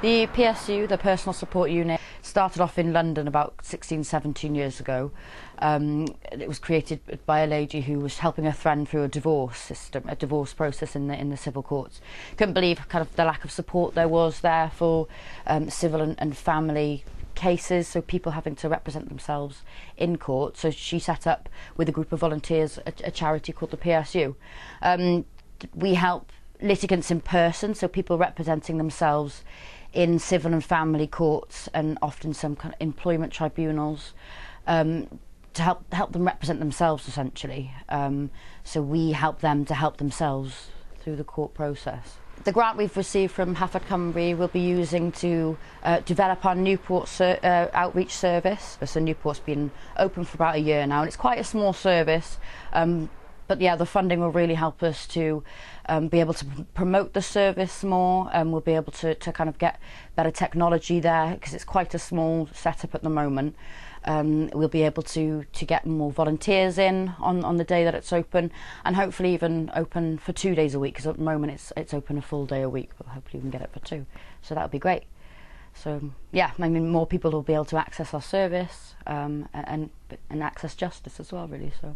The PSU, the Personal Support Unit, started off in London about 16, 17 years ago. It was created by a lady who was helping her friend through a divorce system, a divorce process in the civil courts. Couldn't believe kind of the lack of support there was there for civil and family cases, so people having to represent themselves in court. So she set up with a group of volunteers a charity called the PSU. We help litigants in person, so people representing themselves in civil and family courts and often some kind of employment tribunals, to help them represent themselves essentially. So we help them to help themselves through the court process. The grant we've received from Hanfod Cymru we'll be using to develop our Newport outreach service. So Newport's been open for about a year now, and it's quite a small service. But yeah, the funding will really help us to be able to promote the service more, and we'll be able to kind of get better technology there because it's quite a small setup at the moment. We'll be able to get more volunteers in on the day that it's open, and hopefully even open for 2 days a week, because at the moment it's open a full day a week, but hopefully we can get it for 2. So that would be great. So yeah, I mean, more people will be able to access our service and access justice as well, really. So.